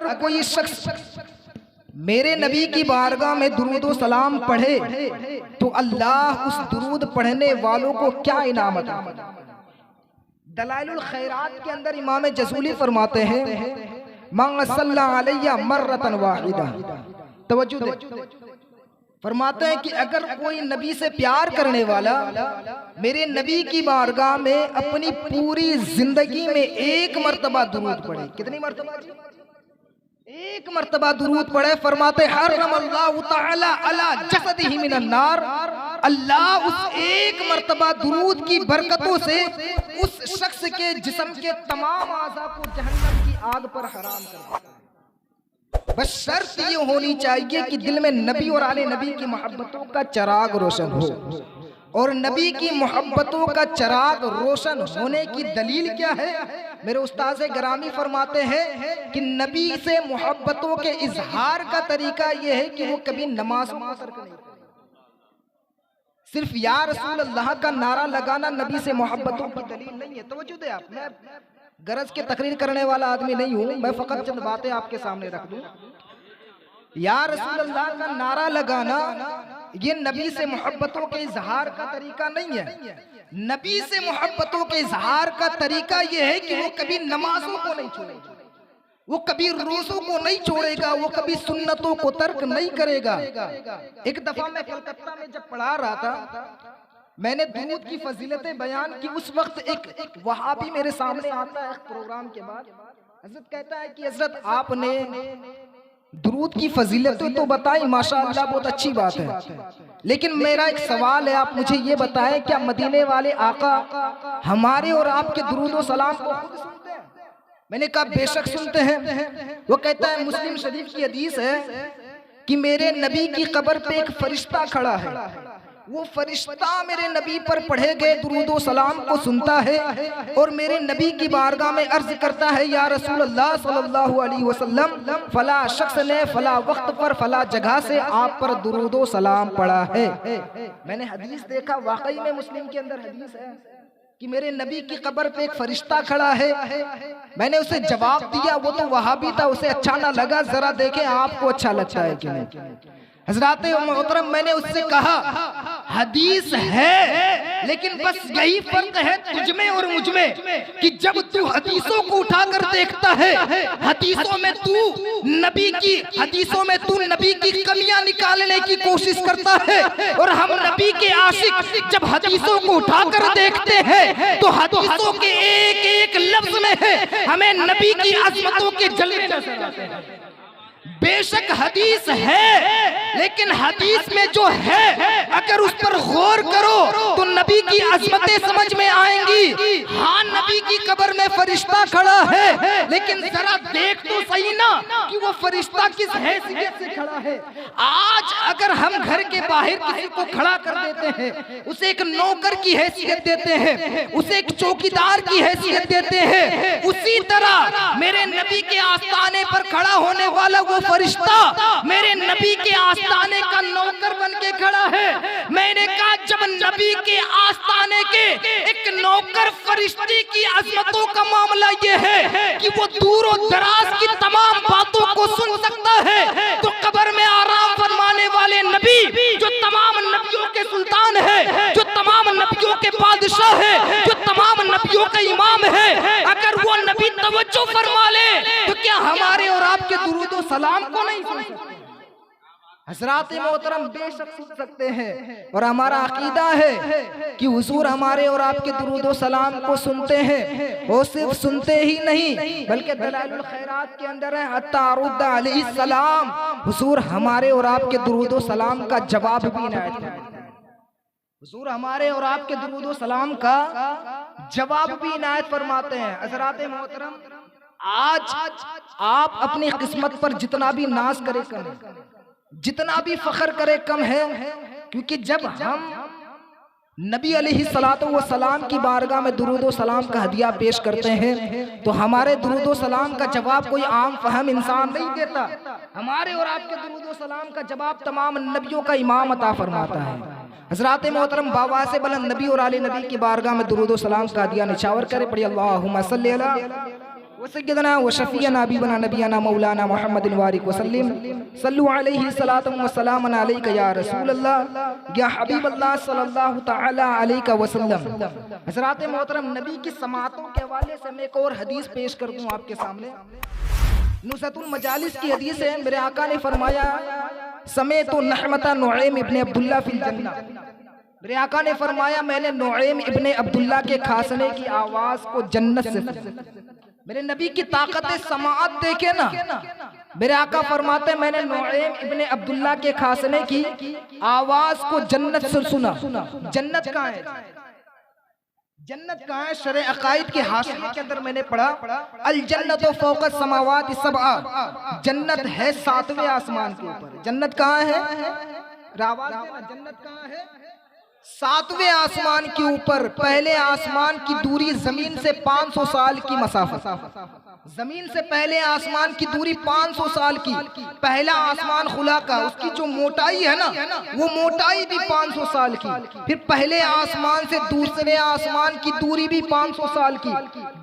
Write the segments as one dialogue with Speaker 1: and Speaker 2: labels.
Speaker 1: अगर कोई शख्स मेरे नबी की बारगाह में दुरूद व सलाम पढ़े तो अल्लाह उस दुरूद पढ़ने वालों को क्या इनामत है। दलाइलुल खैरात के अंदर इमाम जज़ूली फरमाते हैं मन सल्ला अलैया मर्रतन वाहिदा, तवज्जो दे, फरमाते हैं कि अगर कोई नबी से प्यार करने वाला मेरे नबी की बारगाह में अपनी पूरी जिंदगी में एक मर्तबा दुरूद पढ़े, कितनी मर्तबा? एक मर्तबा दुरूद पढ़े, फरमाते हर्रमल्लाहु तआला अला जसदिही मिनन नार, अल्लाह उस एक मर्तबा दुरूद की बरकतों से उस शख्स के जिस्म के तमाम आज़ा को जहन्नम की आग पर हराम कर देता है। बस शर्त ये होनी चाहिए कि दिल में नबी और आले नबी की मोहब्बतों का चिराग रोशन हो। और नबी की मोहब्बतों का चिराग रोशन होने की दलील क्या है? मेरे उस्ताद गिरामी फरमाते हैं कि नबी से मोहब्बतों के इजहार का तरीका यह है कि वो कभी नमाज में तर्क नहीं करे। सिर्फ या रसूल अल्लाह का नारा लगाना नबी से मोहब्बतों की दलील नहीं है। तवज्जो दे आप, मैं गरज के तकरीर करने वाला आदमी नहीं हूँ, मैं फकत चंद बातें आपके सामने रख दूं। या रसूल अल्लाह का नारा लगाना ये नबी से मोहब्बतों के इजहार का तरीका नहीं है। नबी से मोहब्बतों के इजहार का तरीका ये है कि वो कभी नमाजों को नहीं छोड़ेगा, वो कभी रोज़ों को नहीं छोड़ेगा, वो कभी सुन्नतों को तर्क नहीं करेगा। एक दफा मैं कलकत्ता में जब पढ़ा रहा था, मैंने दुरूद की फजीलतें बयान की। उस वक्त एक वहाबी मेरे सामने आता है प्रोग्राम के बाद, हजरत कहता है कि हजरत आपने दुरूद की फजीलतें तो बताई, माशाअल्लाह बहुत अच्छी बात है, लेकिन मेरा एक सवाल है, आप मुझे ये बताएं क्या मदीने वाले आका हमारे और आपके दुरूद व सलाम को खुद सुनते हैं? मैंने कहा बेशक सुनते हैं। वो कहता है मुस्लिम शरीफ की हदीस है कि मेरे नबी की कब्र पे एक फरिश्ता खड़ा है, वो फरिश्ता मेरे नबी पर पढ़े गए दुरूद व सलाम को सुनता है और मेरे नबी की बारगाह में अर्ज करता है या रसूल अल्लाह सल्लल्लाहु अलैहि वसल्लम, फला शख्स ने फला वक्त पर फला जगह से आप पर दुरूद व सलाम पढ़ा है। मैंने हदीस देखा, वाकई में मुस्लिम के अंदर हदीस है कि मेरे नबी की कब्र पे एक फरिश्ता खड़ा है। मैंने उसे जवाब दिया, वो तो वहाबी था, उसे अच्छा ना लगा, जरा देखें आपको अच्छा लगता है कि नहीं। हज़रात मोहतरम, मैंने उससे कहा हदीस है, लेकिन बस यही फर्क है तुझमें और मुझमें कि जब तू हदीसों को उठाकर देखता है, हदीसों में तू नबी की कमियां निकालने की कोशिश करता है, और हम नबी के आशिक जब हदीसों को उठाकर देखते हैं तो हदीसों के एक एक लफ्ज में है हमें नबी की अजमतों के जलवे नजर आते हैं। बेशक हदीस है, लेकिन हदीस में जो है अगर उस पर गौर करो तो नबी की अजमतें समझ में आएंगी। हाँ, नबी की कब्र में फरिश्ता खड़ा है, लेकिन जरा देख तो सही ना कि वो फरिश्ता किस हैसियत से खड़ा है। आज अगर हम घर के बाहर किसी को खड़ा कर देते हैं, उसे एक नौकर की हैसियत देते हैं, उसे एक चौकीदार की हैसियत देते हैं, उसी तरह मेरे नबी के आस्थाने पर खड़ा होने वाला वो फरिश्ता मेरे नबी के आस्थाने का नौकर बन के खड़ा है। मैंने कहा जब नबी के आस्थाने के एक नौकर फरिश्ते की अजमतों का मामला ये है कि वो दूर और दराज की तमाम बातों को सुन सकता है, तो कब्र में आराम फरमाने वाले नबी जो तमाम नबियों के सुल्तान है, जो तमाम नबियों के बादशाह है, जो तमाम नबियों का इमाम है, अगर वो नबी तवज्जो फरमा ले तो क्या हमारे और आपके दुरूद व सलाम को नहीं सुन सकते? हज़रात मोहतरम, बेशक सुन सकते हैं, और हमारा अकीदा है कि हुजूर हमारे और आपके दुरूद व सलाम को सुनते हैं। वो सिर्फ सुनते ही नहीं बल्कि दलाइलुल खैरात के अंदर है अत्तारुद्द अलैहि सलाम, हुजूर हमारे और आपके दुरूद व सलाम का जवाब भी इनायत करते हैं। हुजूर हमारे और आपके दुरूद व सलाम का जवाब भी इनायत फरमाते हैं। हज़रात मोहतरम, आज आप अपनी किस्मत पर जितना भी नाज करे कम है, जितना भी फख्र करे कम है, क्योंकि जब हम नबी अलैहिस्सलातु वस्सलाम की बारगाह में दुरूद व सलाम का हदिया पेश करते हैं तो हमारे दुरूद व सलाम का जवाब कोई आम फहम इंसान नहीं देता। हमारे और आपके दुरूद व सलाम का जवाब तमाम नबियों का इमाम अता फरमाता है। हज़रात मोहतरम, बाबा से बुलंद नबी और आले नबी की बारगाह में दुरूद व सलाम का हदिया निछावर करे, पढ़िए अल्लाहुम्मा सल्ली अला वसय्यदना व शफीअना हबीबना नबियना मौलाना मुहम्मदिन वारिक वसल्लम सल्लु अलैहि सलातु व सलामन अलैका या रसूल अल्लाह या हबीब अल्लाह सल्लल्लाहु तआला अलैहि वसल्लम। हज़रात मोहतरम, नबी की समातों के हवाले से मैं एक और हदीस पेश कर दूं आपके सामने। नुसरतुल मजालिस की हदीस है। मेरे आका ने फरमाया, समेतु नहमता नुऐम इब्ने अब्दुल्लाह फिल जन्नह। मेरे आका ने फरमाया, मैंने नुऐम इब्ने अब्दुल्लाह के खांसने की आवाज को जन्नत से सुना। मेरे नबी की ताकत समाअत देखे ना। मेरे आका फरमाते, मैंने नुऐम इब्ने अब्दुल्लाह के खांसने की आवाज को जन्नत से सुना। जन्नत कहाँ है? जन्नत कहाँ है? शरअ अकाइद के हाशिये के अंदर मैंने पढ़ा, अल जन्नतु फौक़ समावाति सबअ। जन्नत है 7वें आसमान के ऊपर। जन्नत कहाँ है? आवाज देना, जन्नत कहाँ है? 7वें आसमान के ऊपर। पहले आसमान की दूरी जमीन से 500 साल की मसाफत। जमीन से पहले आसमान की दूरी 500 साल की। पहला आसमान खुला का, उसकी जो मोटाई है ना, वो मोटाई भी 500 साल की। फिर पहले आसमान से दूसरे आसमान की दूरी भी 500 साल की।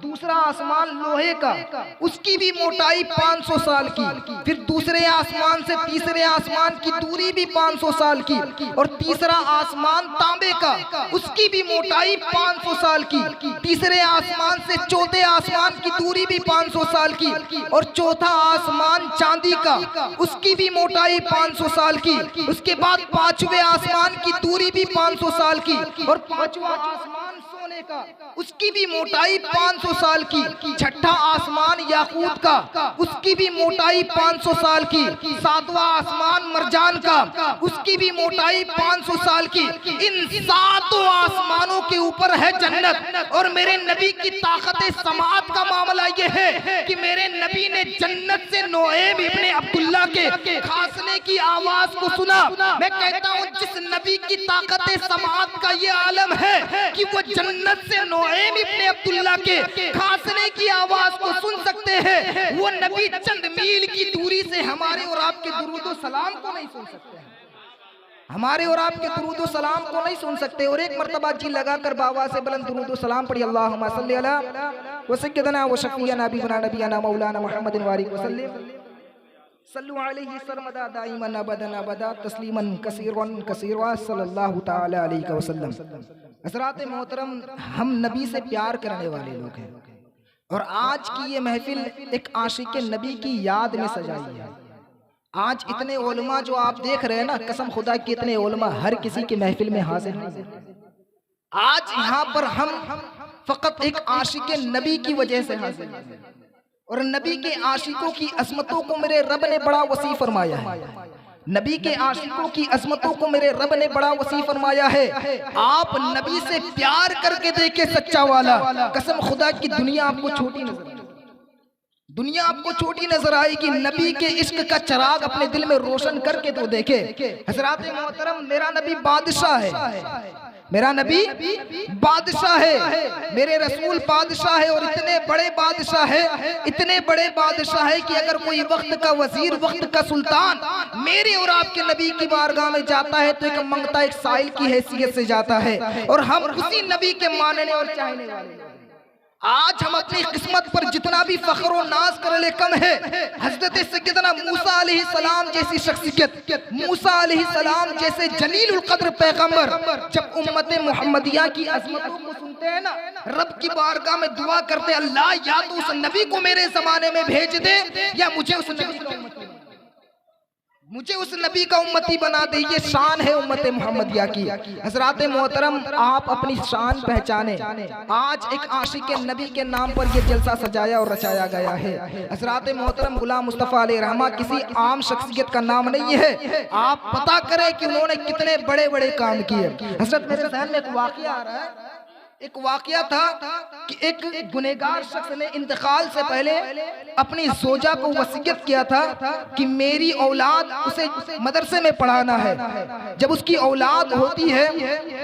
Speaker 1: दूसरा आसमान लोहे का, उसकी भी मोटाई 500 साल की। फिर दूसरे आसमान से तीसरे आसमान की दूरी भी 500 साल की। और तीसरा आसमान तांबे का, उसकी भी मोटाई 500 साल की। तीसरे आसमान से चौथे आसमान की दूरी भी 500 साल की। और चौथा आसमान चांदी का, उसकी भी मोटाई 500 साल की। उसके बाद 5वें आसमान की दूरी भी 500 साल की। और 5वां आसमान सोने का, उसकी भी मोटाई 500 साल की। छठा आसमान याकूत का, उसकी भी मोटाई 500 साल की। 7वां आसमान मरजान का, उसकी भी मोटाई 500 साल की। इन 7 आसमानों के ऊपर है जन्नत। और मेरे नबी की ताकत समाअत का मामला ये है कि मेरे नबी ने जन्नत से नुऐम इब्ने अब्दुल्लाह के खांसने की आवाज को सुना। मैं कहता हूँ, जिस नबी की ताकत समाअत का ये आलम है कि वो जन्नत से नुऐम इब्ने अब्दुल्लाह के खांसने की आवाज को सुन सकते हैं, वो नबी चंद मील की दूरी से हमारे और आपके दुरूद व सलाम को नहीं सुन सकते। हमारे और आपके दुरूद व सलाम को नहीं सुन सकते। और एक मर्तबा जी लगाकर बाबा से बुलंद दुरूद व सलाम पढ़ी, अल्लाहुम्मा सल्ली अला व सय्यदना व शफीअना हबीबना नबियना मौलाना मुहम्मदिन वारिक वसल्लम सल्लु अलैहि सरमदा दाइमन अबदन अबदा तस्लीमन कसीरन कसीरा सल्लल्लाहु तआला अलैहि वसल्लम। हज़रात मोहतरम, हम नबी से प्यार करने वाले लोग हैं। और आज की ये महफिल एक आशिक नबी की याद में सजाई है। आज इतने उलमा जो आप देख रहे हैं ना, कसम खुदा की इतने उलमा हर किसी की महफिल में हाजिर हैं। आज यहाँ पर हम फकत एक आशिक नबी की वजह से हाजिर हैं। और नबी के आशिकों की अजमतों को मेरे रब ने बड़ा वसी फरमाया है। नबी के आशिकों की अजमतों को मेरे रब ने बड़ा वसी फरमाया है। आप नबी से प्यार करके देखे सच्चा वाला, कसम खुदा की दुनिया आपको छोटी नजर, दुनिया आपको छोटी नजर आएगी। नबी के इश्क का चिराग अपने दिल में रोशन करके तो देखे। हज़रात मोहतरम, मेरा नबी बादशाह है। मेरा नबी बादशाह है, मेरे रसूल बादशाह है। और इतने बड़े बादशाह है, इतने बड़े बादशाह है कि अगर कोई वक्त का वजीर, वक्त का सुल्तान मेरे और आपके नबी की बारगाह में जाता है तो एक मंगता, एक साइल की हैसियत से जाता है। और हम उसी नबी के मानने और चाहने वाले। आज हम अपनी किस्मत पर जितना भी फख्र और नाज कर ले कम है। हजरत सैयदना मूसा अलैहिस्सलाम जैसी शख्सियत, मूसा अलैहिस्सलाम जैसे जलीलुल कद्र पैगंबर जब उम्मत मुहम्मदिया की अजमतों को सुनते हैं ना, रब की बारगाह में दुआ करते, अल्लाह या तो उस नबी को मेरे जमाने में भेज दे या मुझे उस नबी का उम्मती बना दे। ये शान है उम्मत मुहम्मदिया की। हज़रात मोहतरम, आप अपनी शान पहचाने। आज एक आशिक नबी के नाम पर यह जलसा सजाया और रचाया गया है। हज़रात मोहतरम, गुलाम मुस्तफ़ा अलैहि रहमा किसी आम शख्सियत का नाम नहीं है। आप पता करें कि उन्होंने कितने बड़े बड़े काम किए। हज़रत, मेरे ज़हन में एक वाक़या आ रहा है। एक वाक़या था कि एक गुनहगार शख्स ने इंतकाल से पहले अपनी जोजा को वसीयत किया था कि मेरी औलाद उसे मदरसे में पढ़ाना है। जब उसकी औलाद होती है,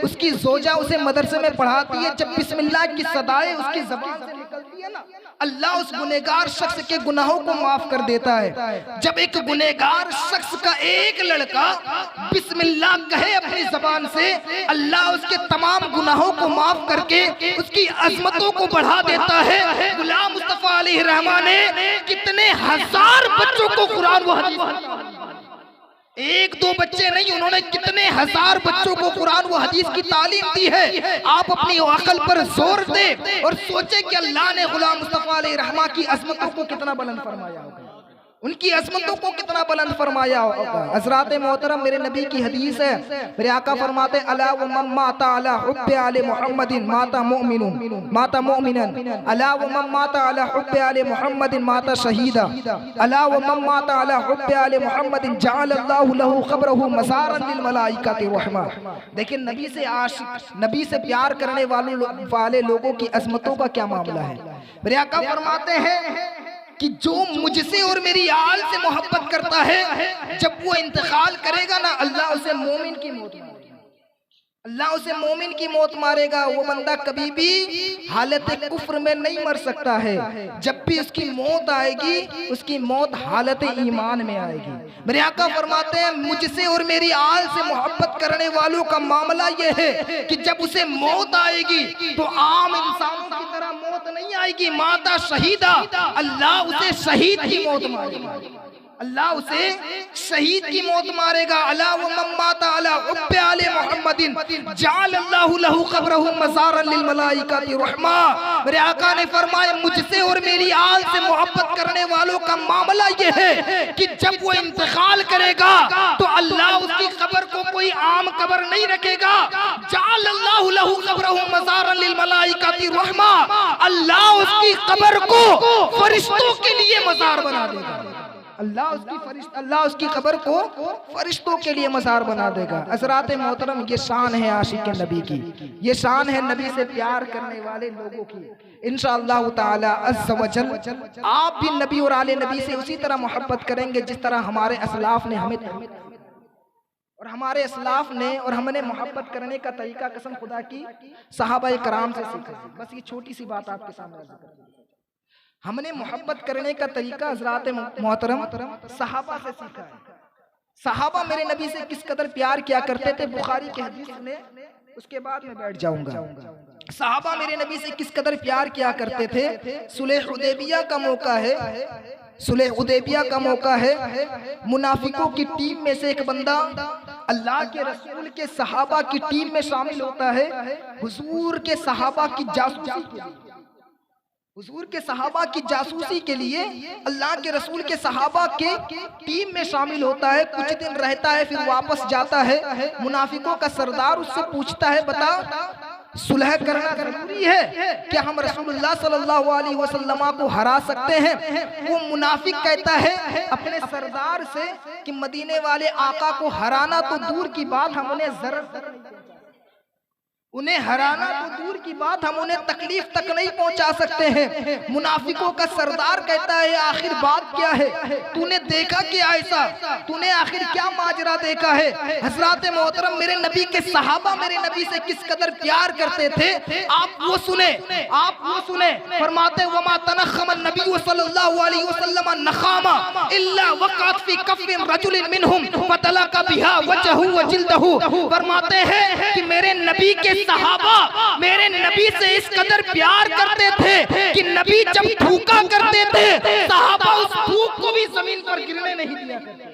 Speaker 1: उसकी जोजा उसे मदरसे में पढ़ाती है। जब बिस्मिल्लाह की सदाएं उसकी ज़बान से निकलती है ना, अल्लाह उस गुनहगार शख्स के गुनाहों को माफ कर देता है। जब एक गुनहगार शख्स का एक लड़का बिस्मिल्लाह कहे अपनी जबान से, अल्लाह उसके तमाम गुनाहों को माफ करके उसकी अजमतों को बढ़ा देता है। गुलाम मुस्तफा अलैहि रहमान ने कितने हजार बच्चों को कुरान व हदीस, एक दो बच्चे नहीं, उन्होंने कितने हजार बच्चों को कुरान व हदीस की तालीम दी है। आप अपनी अकल पर जोर दे और सोचे कि अल्लाह ने गुलाम मुस्तफा अलैहि रहमान की अजमतों को कितना बुलंद फरमाया होगा, उनकी अजमतों को कितना बुलंद फरमाया होगा। हज़रात मोहतरम, मेरे नबी की हदीस है, मेरे आका फरमाते अला व मम माता अला हुब्बे आले मुहम्मदिन माता मुमिनुन माता मुमिनन, अला व मम माता अला हुब्बे आले मुहम्मदिन माता शहीदा, अला व मम माता अला हुब्बे आले मुहम्मदिन जअलल्लाहु लहू क़ब्रहु मज़ारन लिल मलाइकति रहमा। देखिए, नबी से आशिक, नबी से प्यार करने वाले लोगों की अजमतों का क्या मामला है। मेरे आका फरमाते हैं कि जो मुझसे और मेरी आल से मोहब्बत करता है, जब वो इंतकाल करेगा ना, अल्लाह उसे मोमिन की मौत मारेगा, अल्लाह उसे मोमिन की मौत मारेगा। वो बंदा कभी भी हालत कुफ्र में नहीं मर सकता है। जब भी उसकी मौत आएगी, उसकी मौत हालत ईमान में आएगी। मेरे आका फरमाते हैं, मुझसे और मेरी आल से मोहब्बत करने वालों का मामला ये है कि जब उसे मौत आएगी तो आम इंसानों की तरह मौत नहीं आएगी। माता शहीदा, अल्लाह उसे शहीद की मौत मारेगा, अल्लाह उसे शहीद की मौत मारेगा। अला व मम माता अला हुब्बे आले मुहम्मदिन जअलल्लाहु लहू क़ब्रहु मज़ारन लिल मलाइकति रहमा। मेरे आका ने फरमाया, मुझसे और मेरी आल से मोहब्बत करने वालों का मामला ये है कि जब वो इंतकाल करेगा तो अल्लाह उसकी कब्र को कोई आम कब्र नहीं रखेगा। जअलल्लाहु लहू क़ब्रहु मज़ारन लिल मलाइकति रहमा, अल्लाह उसकी कब्र को फरिश्तों के लिए मज़ार बना देगा। अल्लाह उसकी कब्र को फरिश्तों के लिए मज़ार बना देगा। हज़रात मोहतरम, ये शान है आशिक नबी की, ये शान है नबी से प्यार करने वाले लोगों की। इंशाअल्लाह ताला अज़्ज़ व जल आप भी नबी और आले नबी से उसी तरह मोहब्बत करेंगे जिस तरह हमारे असलाफ ने हमें, और हमारे असलाफ ने और हमने मोहब्बत करने का तरीका कसम खुदा की सहाबा कराम से सीखा। बस ये छोटी सी बात आपके सामने, हमने मोहब्बत करने का तरीका हज़रात मोहतरम सहाबा से सीखा है। सहाबा मेरे नबी से किस कदर प्यार किया करते थे, बुखारी की हदीस ने, उसके बाद मैं बैठ जाऊंगा। सहाबा मेरे नबी से किस कदर प्यार किया करते थे। सुलह हुदैबिया का मौका है, सुलह हुदैबिया का मौका है। मुनाफिकों की टीम में से एक बंदा अल्लाह के रसूल के सहाबा की टीम में शामिल होता है। हुजूर के सहाबा की जासूसी, हुजूर के सहाबा की जासूसी के लिए अल्लाह के रसूल के सहाबा के टीम में शामिल होता है। कुछ दिन रहता है, फिर वापस जाता है। मुनाफिकों का सरदार उससे पूछता है, बता सुलह करना जरूरी है, क्या हम रसूलुल्लाह सल्लल्लाहु अलैहि वसल्लम को हरा सकते हैं। वो मुनाफिक कहता है अपने सरदार से कि मदीने वाले आका को हराना तो दूर की बात, हम उन्हें जरूर, उन्हें हराना तो दूर की बात, हम उन्हें तकलीफ तक नहीं पहुंचा सकते हैं। मुनाफिकों का सरदार कहता है, आखिर बात क्या है, तूने देखा क्या ऐसा, तूने आखिर क्या माजरा देखा है। हज़रात मोहतरम, मेरे नबी के सहाबा मेरे नबी से किस कदर प्यार करते थे, आप वो सुने, आप वो सुने। फरमाते वमा तनख़्ख़म नबी सल्लल्लाहु अलैहि वसल्लम नख़ामा इल्ला वक़अत फ़ी कफ़्फ़ि रजुलिन मिनहुम फ़तलक़ा बिहा वजहु व जिल्दहु। फरमाते हैं कि मेरे नबी के सहाबा मेरे नबी से इस कदर प्यार करते थे कि नबी जब थूका करते थे, सहाबा उस थूक को भी जमीन पर गिरने नहीं दिया करते।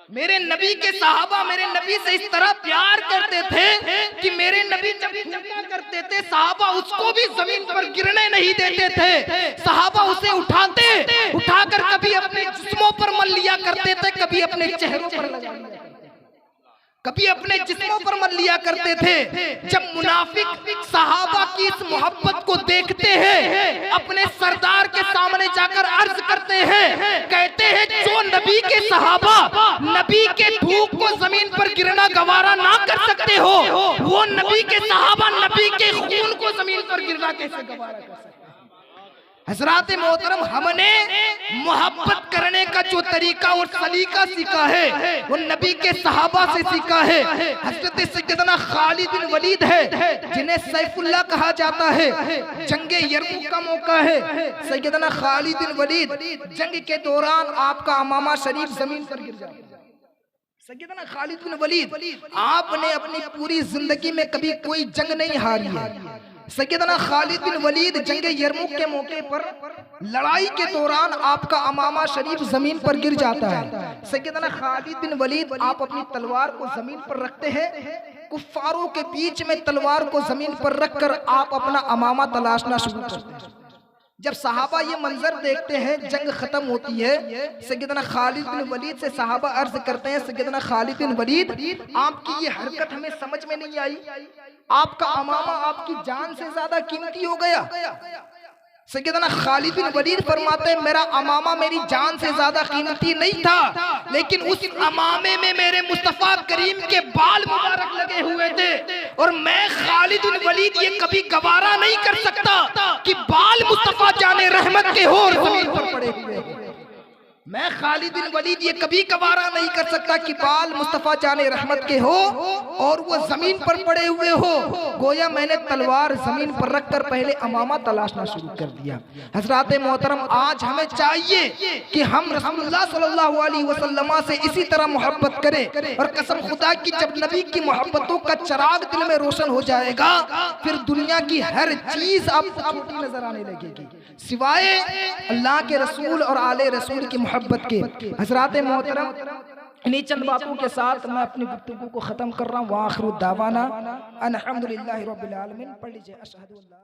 Speaker 1: मेरे नबी के सहाबा मेरे नबी से इस तरह प्यार करते थे कि मेरे नबी जब थूका करते थे, सहाबा उसको भी जमीन पर गिरने नहीं देते थे। सहाबा उसे उठाकर कभी अपने जिस्मों पर मल लिया करते थे, कभी अपने चेहरों पर लगा लिया, कभी अपने जिस्मों पर मल लिया करते थे। जब मुनाफिक सहाबा की इस मोहब्बत को देखते हैं, अपने सरदार के सामने जाकर अर्ज करते हैं, कहते हैं जो नबी के सहाबा नबी के थूक को जमीन पर गिरना गवारा ना कर सकते हो, वो नबी के सहाबा नबी के खून को जमीन पर गिरना कैसे गवारा कर सकते हैं। हजरात मोहतरम, हमने मोहब्बत करने का जो तरीका और सलीका सीखा है वो नबी के सहाबा से सीखा है। हजरत सैयदना खालिद बिन वलीद है जिन्हें सैफुल्लाह कहा जाता है। जंगे यरमुक का मौका है। सैयदना खालिद बिन वलीद जंग के दौरान आपका अमामा शरीफ जमीन पर गिर जाता है। सैयदना खालिद बिन वलीद, आपने अपनी पूरी जिंदगी में कभी कोई जंग नहीं हारी है। सैयदना खालिद बिन वलीद जंगे यरमुक के मौके पर लड़ाई के दौरान आपका अमामा शरीफ जमीन पर गिर जाता है। सैयदना खालिद बिन वलीद, आप अपनी तलवार को जमीन पर रखते हैं, कुफ्फारों के बीच में तलवार को जमीन पर रखकर आप अपना अमामा तलाशना शुरू करते हैं। जब सहाबा ये मंजर देखते हैं, जंग खत्म होती है, सैयदना खालिद बिन वलीद से सहाबा अर्ज करते हैं, सैयदना खालिद बिन वलीद, आपकी ये हरकत हमें समझ में नहीं आई। आपका अमामा आपकी जान से ज्यादा कीमती हो गया। सैयदना खालिद बिन वलीद फरमाते हैं, मेरा अमामा मेरी जान से ज्यादा कीमती नहीं था, लेकिन उस अमामे में मेरे मुस्तफा करीम के बाल मुबारक लगे हुए थे, और मैं खालिद बिन वलीद ये कभी गवारा नहीं कर सकता कि बाल मुस्तफा जाने रहमत के हो और जमीन पर पड़े हुए हैं। मैं खालिद बिन वलीद ये कभी गवारा नहीं कर सकता कि बाल मुस्तफा जाने रहमत के हो और वो जमीन पर पड़े हुए हो। गोया मैंने तलवार जमीन पर रखकर पहले अमामा तलाशना शुरू कर दिया। हजरात मोहतरम, आज हमें चाहिए कि हम रसूलुल्लाह सल्लल्लाहु अलैहि वसल्लम से इसी तरह मोहब्बत करें, और कसम खुदा की जब नबी की मोहब्बतों का चिराग दिल में रोशन हो जाएगा, फिर दुनिया की हर चीज आपको छोटी नजर आने लगेगी सिवाय अल्लाह के रसूल और आले रसूल की मोहब्बत के। हजरात मोहतरम, इन्हीं चंद बातों के साथ मैं अपनी गुफ्तगू को खत्म कर रहा हूँ। वाखिरु दावाना अल्हम्दुलिल्लाहि रब्बिल आलमीन। पढ़ लीजिए अशहदु अल्ला